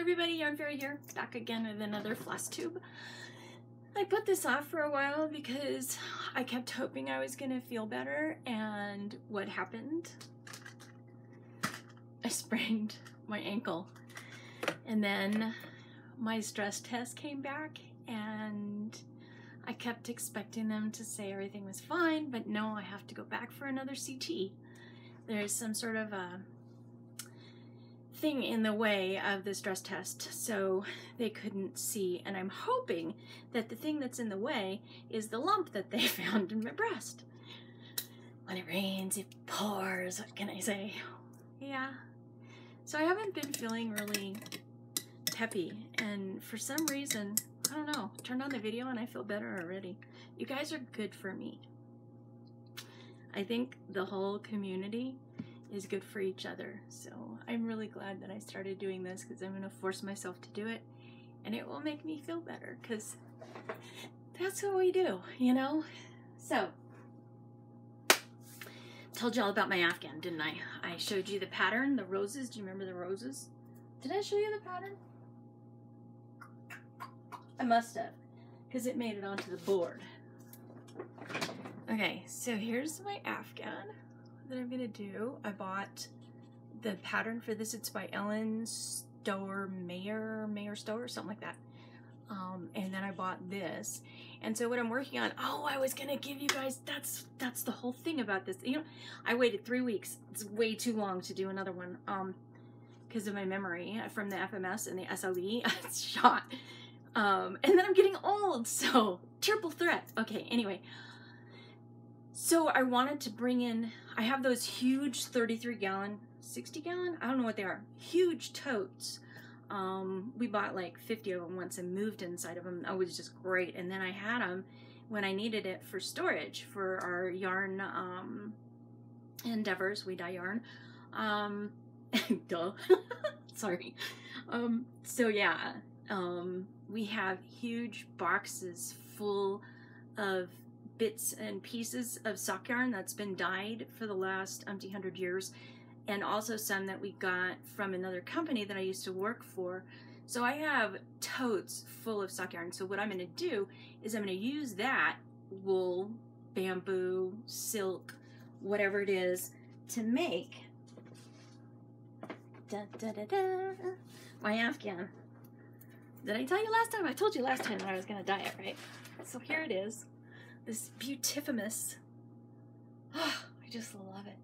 everybody, Yarn Fairy here, back again with another Floss Tube. I put this off for a while because I kept hoping I was going to feel better, and what happened? I sprained my ankle, and then my stress test came back, and I kept expecting them to say everything was fine, but no, I have to go back for another CT. There's some sort of a thing in the way of the stress test, so they couldn't see, and I'm hoping that the thing that's in the way is the lump that they found in my breast. When it rains, it pours. What can I say? Yeah. So I haven't been feeling really peppy, and for some reason, I don't know, turned on the video and I feel better already. You guys are good for me. I think the whole community is good for each other, so I'm really glad that I started doing this, because I'm going to force myself to do it, and it will make me feel better, because that's what we do, you know? So, told you all about my Afghan, didn't I? I showed you the pattern, the roses. Do you remember the roses? Did I show you the pattern? I must have, because it made it onto the board. Okay, so here's my Afghan that I'm gonna do. I bought the pattern for this. It's by Ellen Stower, Mayer Stower, something like that. And then I bought this. And so what I'm working on, oh, I was gonna give you guys, that's the whole thing about this. You know, I waited 3 weeks. It's way too long to do another one, because of my memory from the FMS and the SLE. It's shot. And then I'm getting old, so triple threat. Okay, anyway. So I wanted to bring in, I have those huge 33-gallon, 60-gallon? I don't know what they are. Huge totes. We bought like 50 of them once and moved inside of them. It was just great. And then I had them when I needed it for storage for our yarn endeavors. We dye yarn. Duh. Sorry. So yeah, we have huge boxes full of bits and pieces of sock yarn that's been dyed for the last umpty 100 years, and also some that we got from another company that I used to work for. So I have totes full of sock yarn. So what I'm going to do is I'm going to use that wool, bamboo, silk, whatever it is, to make my Afghan. Did I tell you last time? I told you last time that I was going to dye it, right? So here it is. This beautifulness. Oh, I just love it.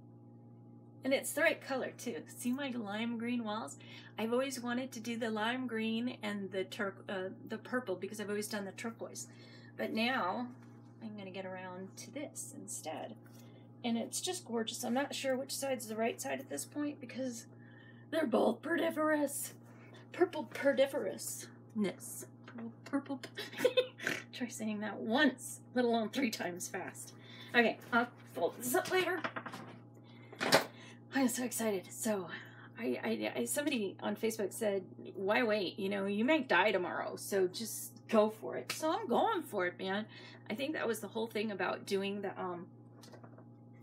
And it's the right color too. See my lime green walls? I've always wanted to do the lime green and the purple, because I've always done the turquoise. But now I'm going to get around to this instead. And it's just gorgeous. I'm not sure which side's the right side at this point, because they're both perdiferous. Purple perdiferousness. Purple. Try saying that once, let alone 3 times fast. Okay, I'll fold this up later. I'm so excited. So, somebody on Facebook said, "Why wait? You know, you make dye tomorrow, so just go for it." So I'm going for it, man. I think that was the whole thing about doing the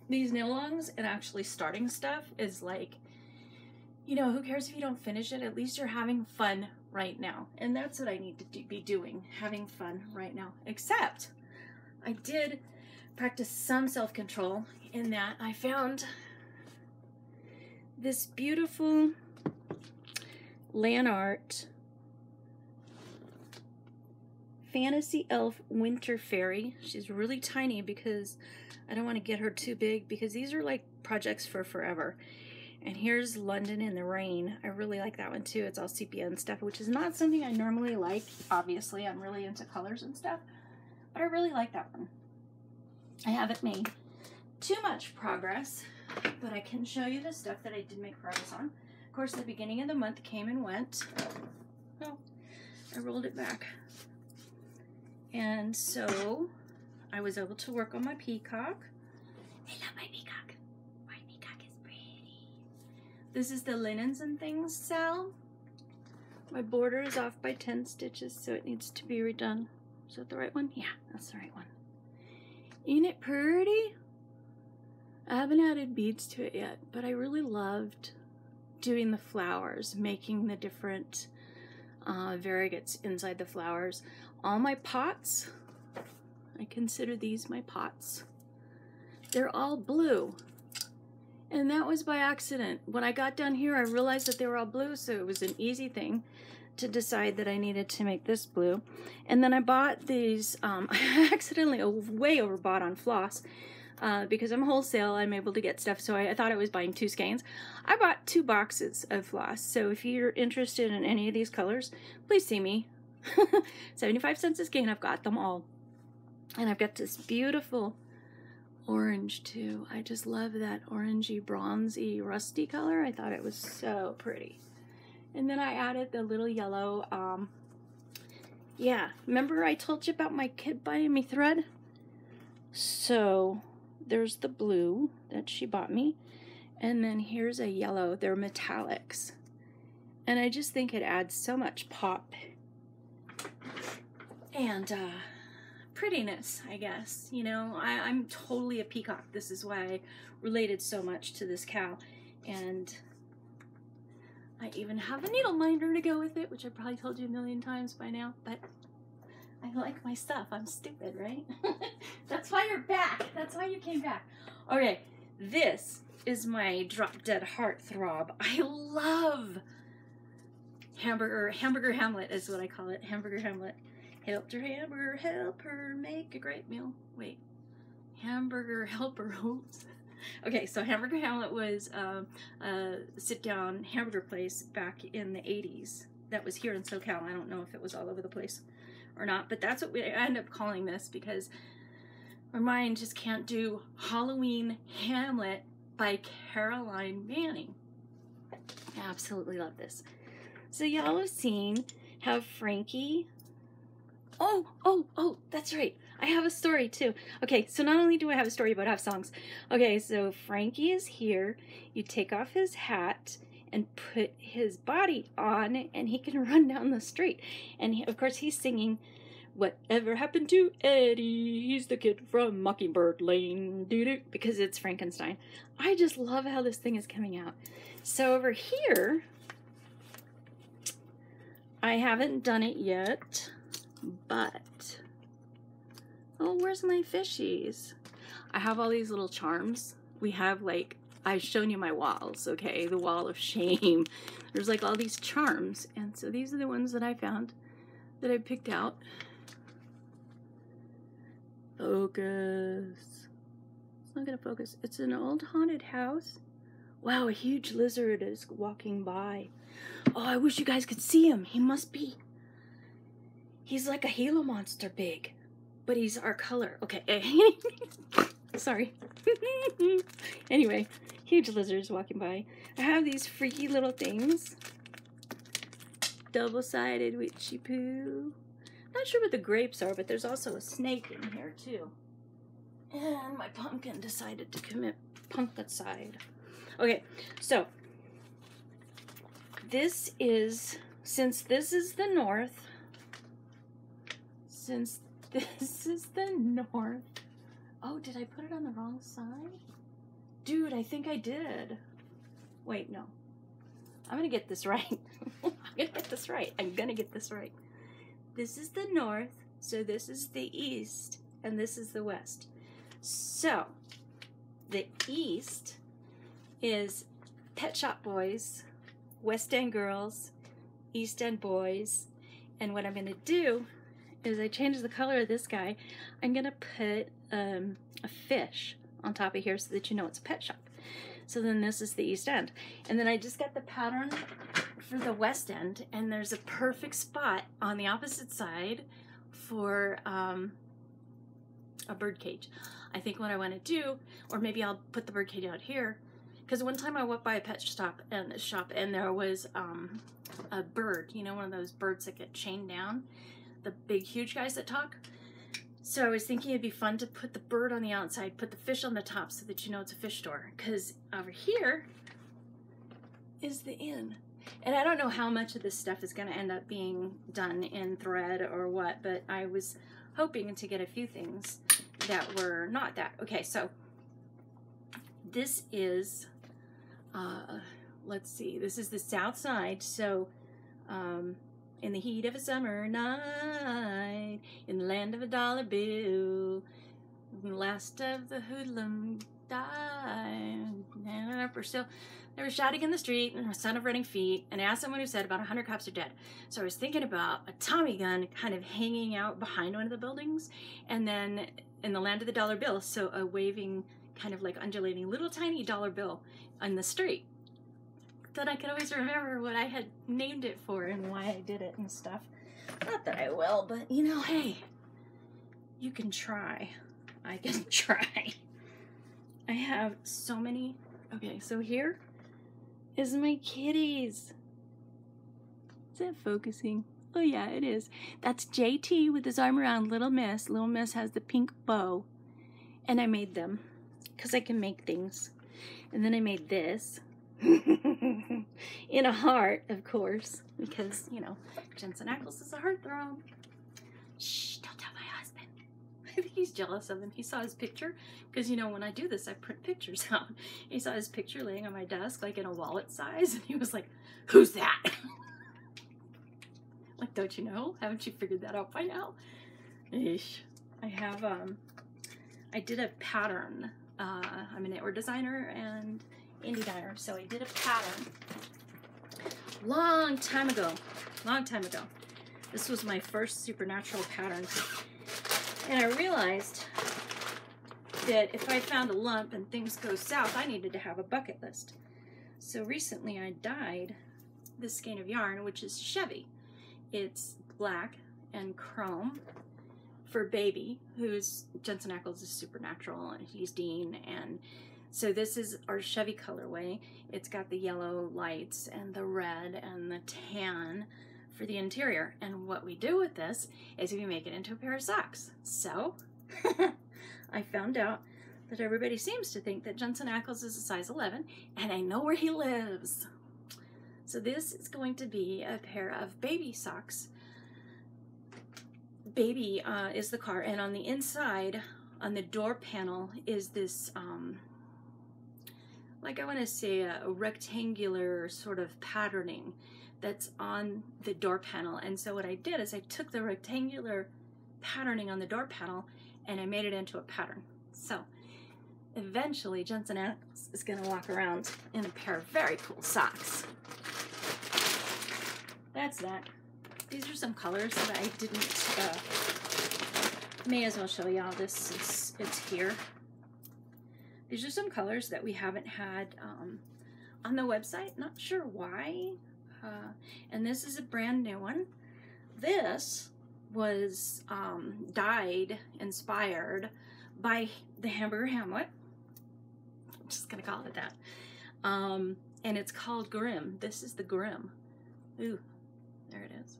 these knit-alongs and actually starting stuff is like, you know, who cares if you don't finish it? At least you're having fun right now. And that's what I need to be doing, having fun right now. Except I did practice some self-control in that I found this beautiful land art fantasy elf winter fairy. She's really tiny because I don't want to get her too big, because these are like projects for forever. And here's London in the Rain. I really like that one too. It's all sepia and stuff, which is not something I normally like. Obviously, I'm really into colors and stuff, but I really like that one. I haven't made too much progress, but I can show you the stuff that I did make progress on. Of course, the beginning of the month came and went. Oh, I rolled it back. And so I was able to work on my peacock. I love my peacock. This is the linens and things cell. My border is off by 10 stitches, so it needs to be redone. Is that the right one? Yeah, that's the right one. Ain't it pretty? I haven't added beads to it yet, but I really loved doing the flowers, making the different variegates inside the flowers. All my pots, I consider these my pots, they're all blue. And that was by accident. When I got down here, I realized that they were all blue, so it was an easy thing to decide that I needed to make this blue. And then I bought these, I accidentally way overbought on Floss. Because I'm wholesale, I'm able to get stuff, so I thought I was buying 2 skeins. I bought 2 boxes of Floss, so if you're interested in any of these colors, please see me. 75 cents a skein, I've got them all. And I've got this beautiful orange too. I just love that orangey, bronzy, rusty color. I thought it was so pretty. And then I added the little yellow, yeah, remember I told you about my kid buying me thread? So there's the blue that she bought me, and then here's a yellow. They're metallics, and I just think it adds so much pop and prettiness, I guess. You know, I'm totally a peacock. This is why I related so much to this cow, and I even have a needle minder to go with it, which I probably told you a million times by now, but I like my stuff. I'm stupid, right? That's why you're back. That's why you came back. Okay, this is my drop dead heartthrob. I love Hamburger Hamlet is what I call it. Hamburger Hamlet. Help her make a great meal. Wait, Hamburger helper. Oops. Okay, so Hamburger Hamlet was a sit-down hamburger place back in the 80s. That was here in SoCal. I don't know if it was all over the place or not, but that's what we end up calling this because my mind just can't do Halloween Hamlet by Caroline Manning. I absolutely love this. So y'all have seen how Frankie, oh, that's right. I have a story too. Okay, so not only do I have a story, but I have songs. Okay, so Frankie is here. You take off his hat and put his body on, and he can run down the street. And of course, he's singing, "Whatever happened to Eddie? He's the kid from Mockingbird Lane," doo-doo, because it's Frankenstein. I just love how this thing is coming out. So over here, I haven't done it yet, but oh, where's my fishies? I have all these little charms. We have like, I've shown you my walls, okay? The wall of shame. There's like all these charms. And so these are the ones that I found, that I picked out. Focus. It's not gonna focus. It's an old haunted house. Wow, a huge lizard is walking by. Oh, I wish you guys could see him. He must be, he's like a Gila monster big, but he's our color. Okay. Sorry. Anyway, huge lizards walking by. I have these freaky little things. Double-sided witchy poo. Not sure what the grapes are, but there's also a snake in here too. And my pumpkin decided to commit punkicide. Okay, so this is, since this is the north, oh, did I put it on the wrong side? Dude, I think I did. Wait, no. I'm gonna get this right. I'm gonna get this right. This is the north, so this is the east, and this is the west. So, the east is Pet Shop Boys, West End Girls, East End Boys, and what I'm gonna do is I changed the color of this guy. I'm gonna put a fish on top of here so that you know it's a pet shop. So then this is the East End. And then I just got the pattern for the West End, and there's a perfect spot on the opposite side for a bird cage. I think what I want to do, or maybe I'll put the bird cage out here, because one time I went by a pet shop and there was a bird, you know, one of those birds that get chained down, the big huge guys that talk. So I was thinking it'd be fun to put the bird on the outside, put the fish on the top so that you know it's a fish store, because over here is the inn. And I don't know how much of this stuff is going to end up being done in thread or what, but I was hoping to get a few things that were not that. Okay, so this is, let's see, this is the south side, so in the heat of a summer night, in the land of a dollar bill, the last of the hoodlum died. They were shouting in the street and a sound of running feet, and I asked someone who said about 100 cops are dead. So I was thinking about a Tommy gun kind of hanging out behind one of the buildings, and then in the land of the dollar bill, so a waving, kind of like undulating little tiny dollar bill on the street. Then I could always remember what I had named it for and why I did it and stuff. Not that I will, but you know, hey, you can try. I can try. I have so many. Okay, so here is my kitties. Is that focusing? Oh yeah, it is. That's JT with his arm around Little Miss. Little Miss has the pink bow. And I made them because I can make things. And then I made this in a heart, of course, because, you know, Jensen Ackles is a heartthrob. Shh, don't tell my husband. I think he's jealous of him. He saw his picture, because, you know, when I do this, I print pictures out. He saw his picture laying on my desk, like in a wallet size, and he was like, who's that? Like, don't you know? Haven't you figured that out by now? Eesh. I have, I did a pattern. I'm an knitwear designer and indie diner, so I did a pattern long time ago. This was my first supernatural pattern. And I realized that if I found a lump and things go south, I needed to have a bucket list. So recently I dyed this skein of yarn, which is Chevy. It's black and chrome for Baby, who's Jensen Ackles is supernatural, and he's Dean, and so this is our Chevy colorway. It's got the yellow lights and the red and the tan for the interior. And what we do with this is we make it into a pair of socks. So I found out that everybody seems to think that Jensen Ackles is a size 11, and I know where he lives. So this is going to be a pair of Baby socks. Baby is the car, and on the inside, on the door panel, is this like I want to say a rectangular sort of patterning that's on the door panel. And so what I did is I took the rectangular patterning on the door panel and I made it into a pattern. So eventually Jensen Ackles is going to walk around in a pair of very cool socks. That's that. These are some colors that I didn't, may as well show y'all this. It's here. These are some colors that we haven't had on the website. Not sure why. And this is a brand new one. This was dyed, inspired by the Hamburger Hamlet. I'm just going to call it that. And it's called Grim. This is the Grim. Ooh, there it is.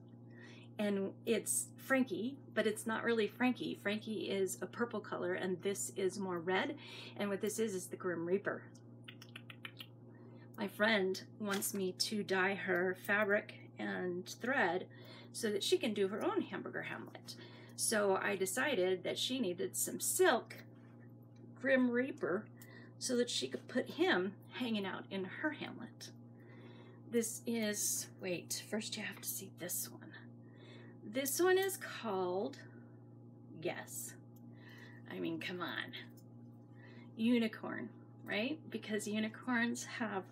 And it's Frankie, but it's not really Frankie. Frankie is a purple color, and this is more red. And what this is the Grim Reaper. My friend wants me to dye her fabric and thread so that she can do her own Hamburger Hamlet. So I decided that she needed some silk Grim Reaper so that she could put him hanging out in her Hamlet. This is, wait, first you have to see this one. This one is called, yes, I mean, come on, Unicorn, right? Because unicorns have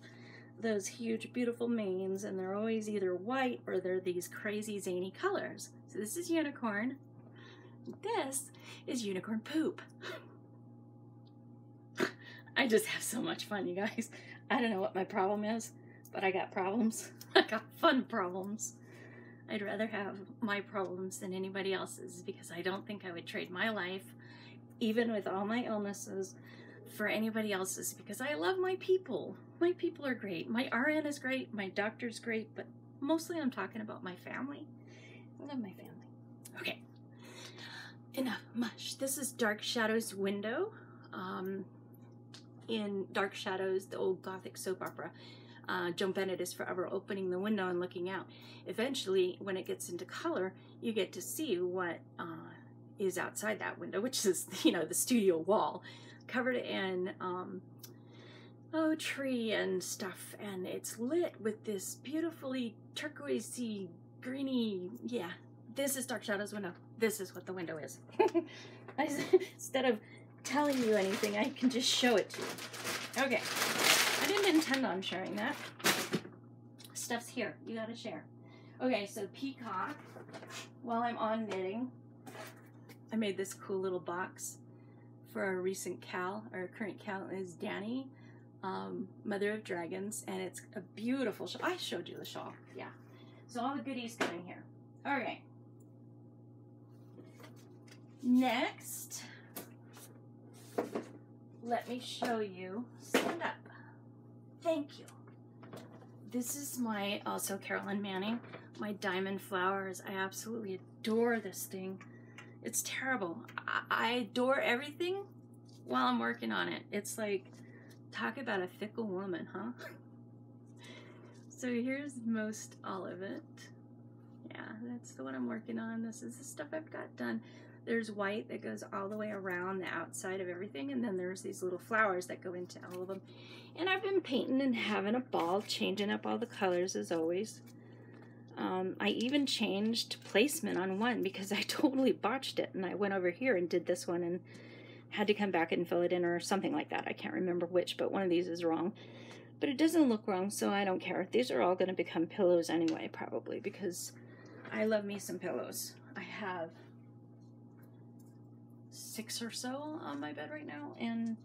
those huge, beautiful manes, and they're always either white or they're these crazy, zany colors. So this is Unicorn. This is Unicorn Poop. I just have so much fun, you guys. I don't know what my problem is, but I got problems. I got fun problems. I'd rather have my problems than anybody else's, because I don't think I would trade my life, even with all my illnesses, for anybody else's, because I love my people. My people are great. My RN is great. My doctor's great, but mostly I'm talking about my family. I love my family. Okay. Enough mush. This is Dark Shadows Window. In Dark Shadows, the old Gothic soap opera, Joan Bennett is forever opening the window and looking out. Eventually, when it gets into color, you get to see what is outside that window, which is, you know, the studio wall, covered in tree and stuff, and it's lit with this beautifully turquoisey greeny, yeah. This is Dark Shadows window. This is what the window is. Instead of telling you anything, I can just show it to you. Okay, I didn't intend on sharing that. Stuff's here, you gotta share. Okay, so Peacock, while I'm on knitting, I made this cool little box for our recent Cal. Our current Cal is Danny, Mother of Dragons, and it's a beautiful shawl. I showed you the shawl, yeah. So all the goodies go in here. Okay. Next, let me show you, stand up. Thank you. This is my, also Carolyn Manning, my diamond flowers. I absolutely adore this thing. It's terrible. I adore everything while I'm working on it. It's like, talk about a fickle woman, huh? So here's most all of it. Yeah, that's the one I'm working on. This is the stuff I've got done. There's white that goes all the way around the outside of everything, and then there's these little flowers that go into all of them. And I've been painting and having a ball, changing up all the colors as always. I even changed placement on one because I totally botched it, and I went over here and did this one and had to come back and fill it in or something like that. I can't remember which, but one of these is wrong. But it doesn't look wrong, so I don't care. These are all going to become pillows anyway, probably, because I love me some pillows. I have 6 or so on my bed right now, and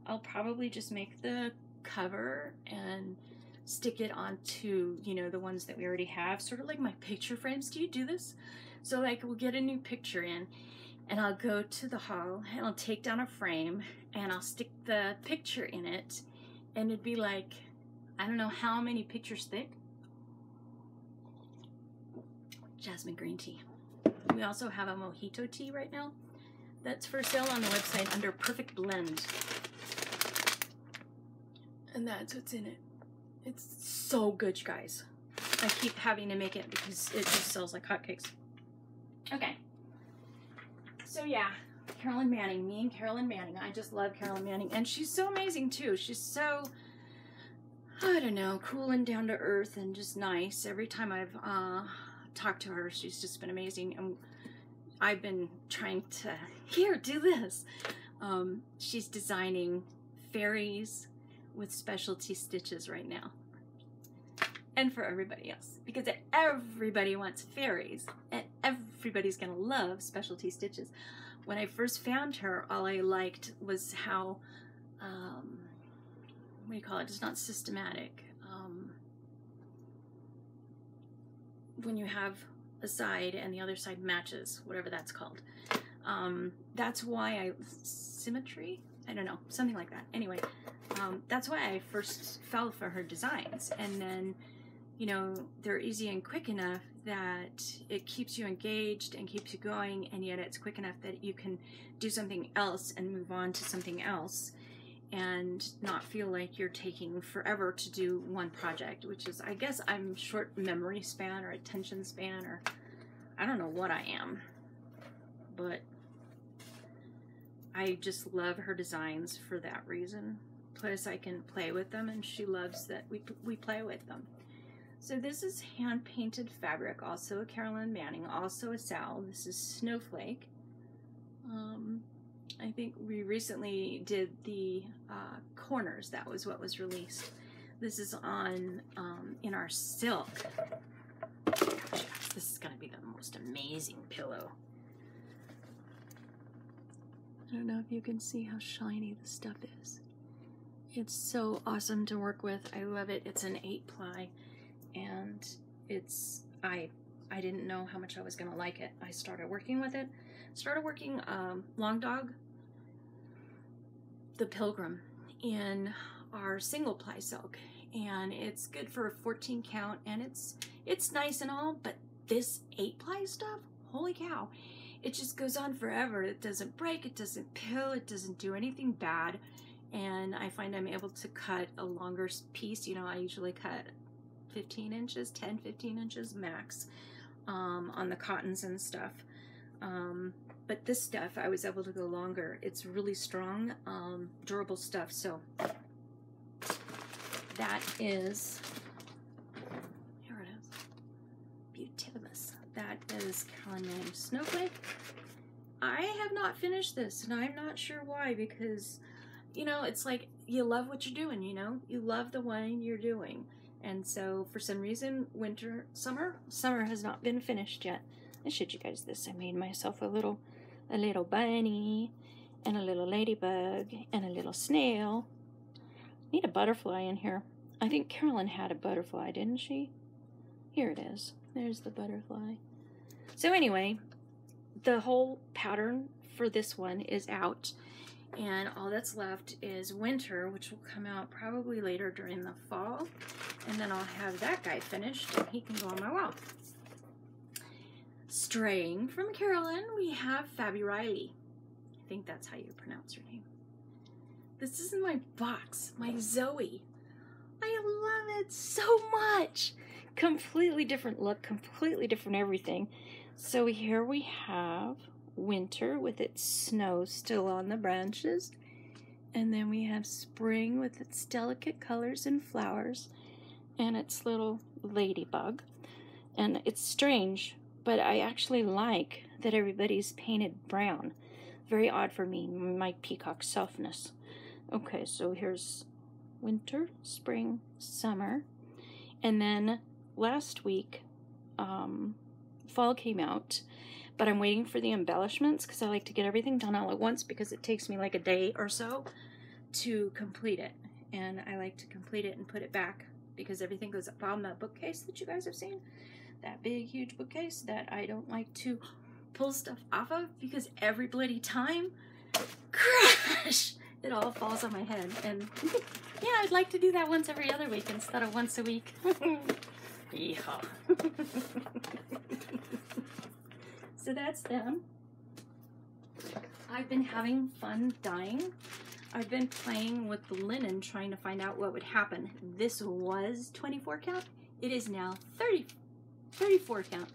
I'll probably just make the cover and stick it onto, you know, the ones that we already have, sort of like my picture frames. Do you do this? So like we'll get a new picture in, and I'll go to the hall and I'll take down a frame and I'll stick the picture in it, and it'd be like, I don't know how many pictures thick. Jasmine green tea. We also have a mojito tea right now that's for sale on the website under Perfect Blend. And that's what's in it. It's so good, you guys. I keep having to make it because it just sells like hotcakes. Okay. So yeah, Carolyn Manning. Me and Carolyn Manning. I just love Carolyn Manning. And she's so amazing too. She's so, I don't know, cool and down to earth and just nice. Every time I've talked to her, she's just been amazing. And I've been trying to, here, do this. She's designing fairies with specialty stitches right now. And for everybody else. Because everybody wants fairies. And everybody's gonna love specialty stitches. When I first found her, all I liked was how, what do you call it? It's not systematic. When you have a side and the other side matches, whatever that's called. That's why symmetry? I don't know, something like that. Anyway, that's why I first fell for her designs. And then, you know, they're easy and quick enough that it keeps you engaged and keeps you going, and yet it's quick enough that you can do something else and move on to something else and not feel like you're taking forever to do one project, which is, I guess I'm short memory span or attention span, or I don't know what I am, but I just love her designs for that reason. Plus I can play with them, and she loves that we play with them. So this is hand painted fabric, also a Carolyn Manning, also a Sal. This is Snowflake. I think we recently did the corners. That was what was released. This is on in our silk. Gosh, this is gonna be the most amazing pillow. I don't know if you can see how shiny the stuff is. It's so awesome to work with. I love it. It's an 8-ply, and it's I didn't know how much I was gonna like it. I started working with it. Started working Long Dog, the Pilgrim, in our single ply silk, and it's good for a 14 count, and it's nice and all, but this 8-ply stuff, holy cow, it just goes on forever. It doesn't break, it doesn't pill, it doesn't do anything bad, and I find I'm able to cut a longer piece. You know, I usually cut 15 inches, 10, 15 inches max on the cottons and stuff. But this stuff, I was able to go longer. It's really strong, durable stuff. So that is, here it is, Beautiful. That is Carolyn Williams Snowflake. I have not finished this, and I'm not sure why, because, you know, it's like you love what you're doing, you know? You love the one you're doing. And so, for some reason, summer has not been finished yet. I showed you guys this. I made myself a little bunny, and a little ladybug, and a little snail. Need a butterfly in here. I think Carolyn had a butterfly, didn't she? Here it is. There's the butterfly. So anyway, the whole pattern for this one is out, and all that's left is winter, which will come out probably later during the fall, and then I'll have that guy finished and he can go on my wall. Straying from Carolyn, we have Fabi Riley. I think that's how you pronounce her name. This is in my box, my Zoe. I love it so much. Completely different look, completely different everything. So here we have winter with its snow still on the branches. And then we have spring with its delicate colors and flowers and its little ladybug. And it's strange, but I actually like that everybody's painted brown. Very odd for me, my peacock selfness. Okay, so here's winter, spring, summer. And then last week, fall came out, but I'm waiting for the embellishments because I like to get everything done all at once because it takes me like a day or so to complete it. And I like to complete it and put it back because everything goes up on the bookcase that you guys have seen. That big, huge bookcase that I don't like to pull stuff off of because every bloody time, crash, it all falls on my head. And yeah, I'd like to do that once every other week instead of once a week. Yeehaw. So that's them. I've been having fun dyeing. I've been playing with the linen trying to find out what would happen. This was 24 count. It is now 34 count.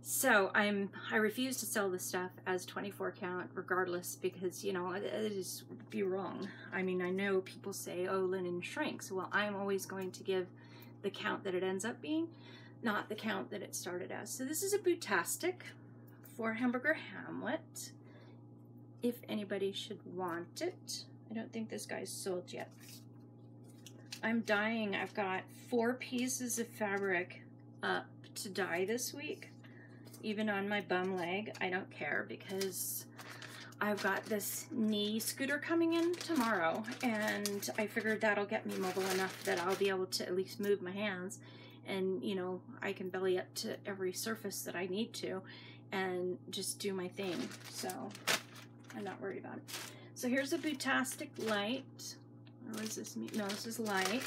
So I refuse to sell this stuff as 24 count regardless because, you know, it just would be wrong. I mean, I know people say, oh, linen shrinks. Well, I'm always going to give the count that it ends up being, not the count that it started as. So this is a Bootastic for Hamburger Hamlet, if anybody should want it. I don't think this guy's sold yet. I'm dyeing. I've got 4 pieces of fabric up to dye this week. Even on my bum leg, I don't care because I've got this knee scooter coming in tomorrow, and I figured that'll get me mobile enough that I'll be able to at least move my hands, and you know, I can belly up to every surface that I need to and just do my thing. So I'm not worried about it. So here's a Bootastic light. Or is this me? No, this is light.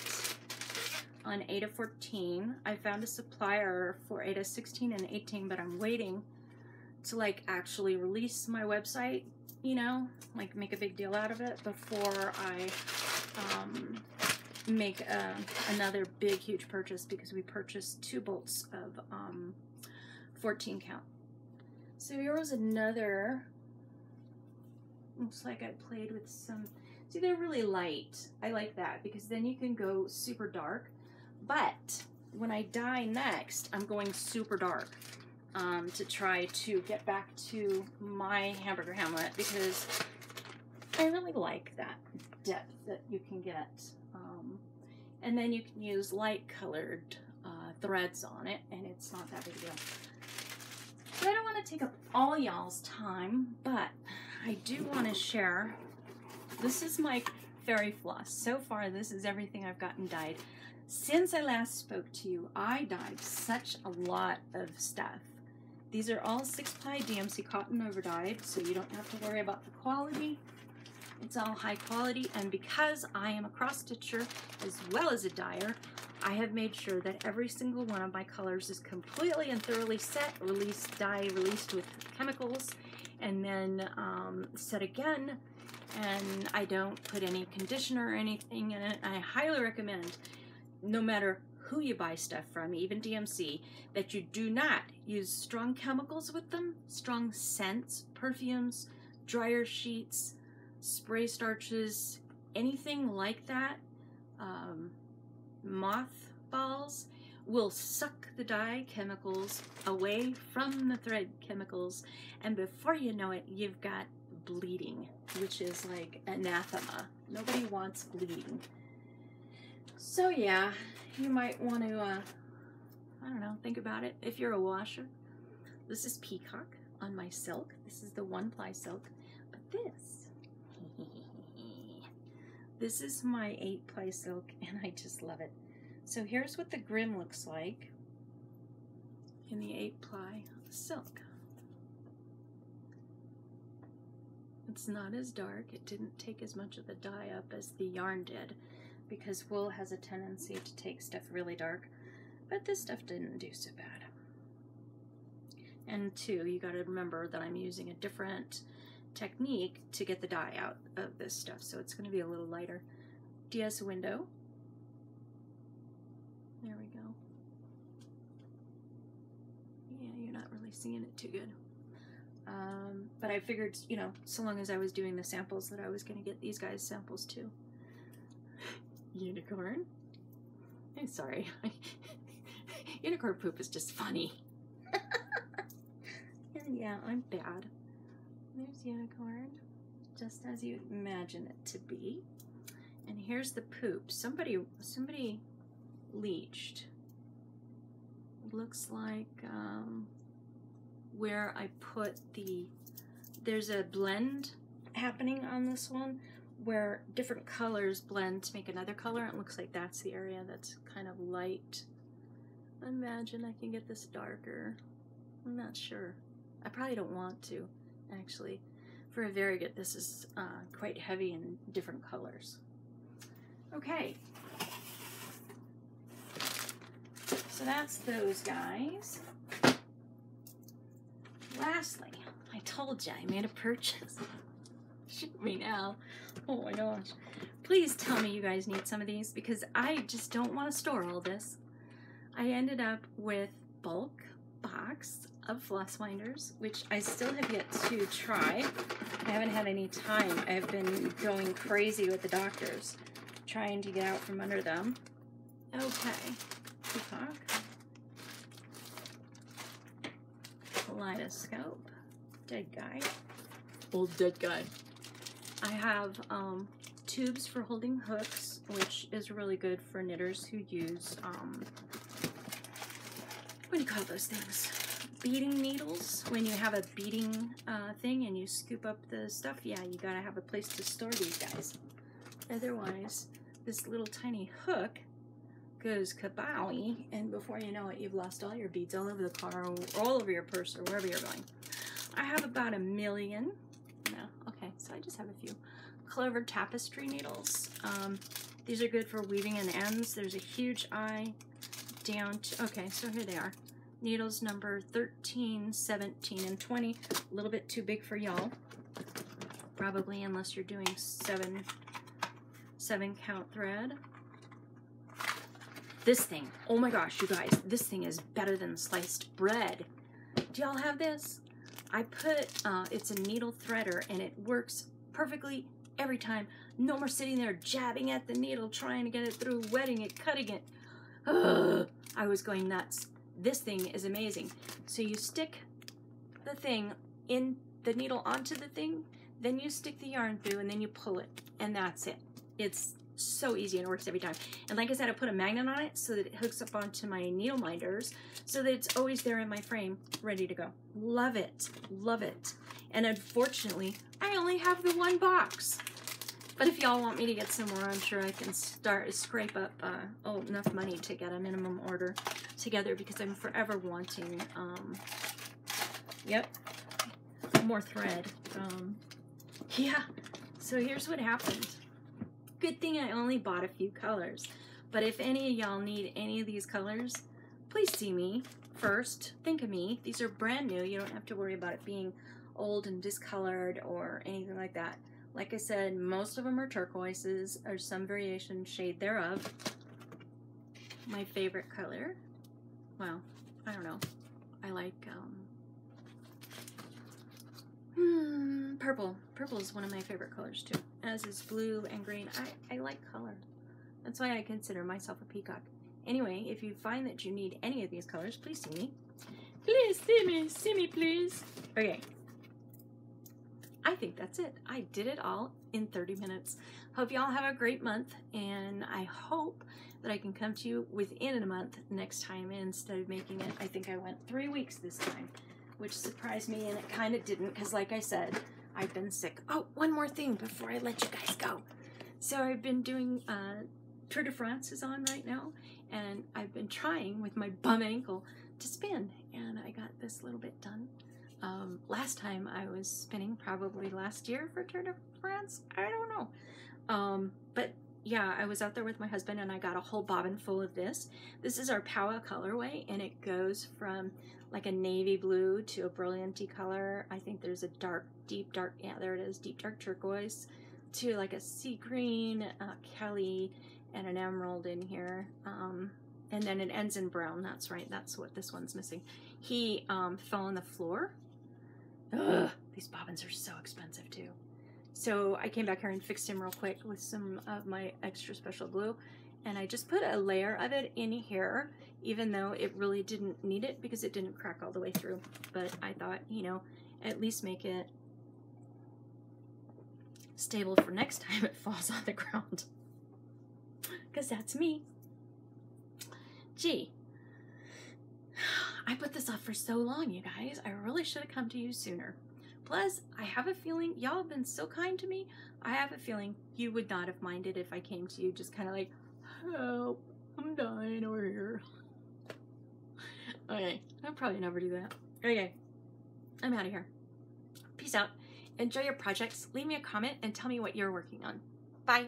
On 8 of 14. I found a supplier for 8 of 16 and 18, but I'm waiting to like actually release my website, you know, like make a big deal out of it before I make another big huge purchase, because we purchased 2 bolts of 14 count. So here was another, looks like I played with some, see, they're really light. I like that because then you can go super dark. But when I dye next, I'm going super dark to try to get back to my Hamburger Hamlet because I really like that depth that you can get. And then you can use light colored threads on it, and it's not that big a deal. So I don't want to take up all y'all's time, but I do want to share. This is my fairy floss. So far, this is everything I've gotten dyed. Since I last spoke to you, I dyed such a lot of stuff. These are all 6-ply DMC cotton over dyed, so you don't have to worry about the quality. It's all high quality, and because I am a cross stitcher as well as a dyer, I have made sure that every single one of my colors is completely and thoroughly set, released, dye, released with chemicals, and then set again. And I don't put any conditioner or anything in it. I highly recommend, no matter who you buy stuff from, even DMC, that you do not use strong chemicals with them, strong scents, perfumes, dryer sheets, spray starches, anything like that, moth balls, will suck the dye chemicals away from the thread chemicals, and before you know it, you've got bleeding, which is like anathema. Nobody wants bleeding. So yeah, you might want to, I don't know, think about it. If you're a washer, this is Peacock on my silk. This is the 1-ply silk, but this is my 8-ply silk, and I just love it. So here's what the grim looks like in the 8-ply silk. It's not as dark. It didn't take as much of the dye up as the yarn did, because wool has a tendency to take stuff really dark, but this stuff didn't do so bad. And two, you got to remember that I'm using a different technique to get the dye out of this stuff, so it's going to be a little lighter. DS window. There we go. Yeah, you're not really seeing it too good. But I figured, you know, so long as I was doing the samples, that I was going to get these guys samples too. Unicorn. I'm sorry. Unicorn poop is just funny. And yeah, I'm bad. There's unicorn, just as you'd imagine it to be. And here's the poop. Somebody leached. It looks like where I put there's a blend happening on this one where different colors blend to make another color. It looks like that's the area that's kind of light. Imagine I can get this darker. I'm not sure. I probably don't want to, actually. For a variegated, this is quite heavy in different colors. Okay. So that's those guys. Lastly, I told you I made a purchase. Shoot me now. Oh my gosh. Please tell me you guys need some of these, because I just don't want to store all this. I ended up with bulk box of floss winders, which I still have yet to try. I haven't had any time. I've been going crazy with the doctors, trying to get out from under them. Okay. Peacock. Kaleidoscope. Dead guy. Old dead guy. I have tubes for holding hooks, which is really good for knitters who use, what do you call those things? Beading needles. When you have a beading thing and you scoop up the stuff, yeah, you gotta have a place to store these guys. Otherwise, this little tiny hook goes kabowie, and before you know it, you've lost all your beads all over the car, or all over your purse, or wherever you're going. I have about 1 million. No, okay, so I just have a few. Clover tapestry needles. These are good for weaving in ends. There's a huge eye down to, okay, so here they are. Needles number 13, 17, and 20. A little bit too big for y'all, probably, unless you're doing 7 count thread. This thing, oh my gosh, you guys, this thing is better than sliced bread. Do y'all have this? I put, it's a needle threader, and it works perfectly every time. No more sitting there jabbing at the needle, trying to get it through, wetting it, cutting it. Ugh, I was going nuts. This thing is amazing. So you stick the thing in the needle onto the thing, then you stick the yarn through, and then you pull it, and that's it. It's so easy, and it works every time. And like I said, I put a magnet on it so that it hooks up onto my needle minders, so that it's always there in my frame, ready to go. Love it, love it. And unfortunately, I only have the 1 box. But if y'all want me to get some more, I'm sure I can scrape up enough money to get a minimum order together, because I'm forever wanting, yep, more thread. Yeah, so here's what happened. Good thing I only bought a few colors, but if any of y'all need any of these colors, please see me first. Think of me. These are brand new. You don't have to worry about it being old and discolored or anything like that. Like I said, most of them are turquoises or some variation shade thereof. My favorite color, well, I don't know. I like purple. Purple is one of my favorite colors too, as is blue and green. I like color. That's why I consider myself a peacock. Anyway, if you find that you need any of these colors, please see me. Please see me, please. Okay. I think that's it. I did it all in 30 minutes. Hope y'all have a great month, and I hope that I can come to you within a month next time instead of making it, I think I went 3 weeks this time, which surprised me, and it kind of didn't, because like I said, I've been sick. Oh, one more thing before I let you guys go. So I've been doing, Tour de France is on right now, and I've been trying with my bum ankle to spin, and I got this little bit done. Last time I was spinning, probably last year for Tour de France, I don't know. But yeah, I was out there with my husband and I got a whole bobbin full of this. This is our Powwow colorway, and it goes from like a navy blue to a brillianty color. I think there's a dark, deep dark, yeah, there it is, deep dark turquoise, to like a sea green, Kelly, and an emerald in here. And then it ends in brown. That's right, that's what this one's missing. He fell on the floor. Ugh, these bobbins are so expensive too. So I came back here and fixed him real quick with some of my extra special glue, and I just put a layer of it in here, even though it really didn't need it because it didn't crack all the way through. But I thought, you know, at least make it stable for next time it falls on the ground, because that's me. Gee, I put this off for so long, you guys. I really should have come to you sooner. Plus, I have a feeling y'all have been so kind to me. I have a feeling you would not have minded if I came to you just kind of like, help, I'm dying over here. Okay, I'll probably never do that. Okay, I'm out of here. Peace out. Enjoy your projects. Leave me a comment and tell me what you're working on. Bye.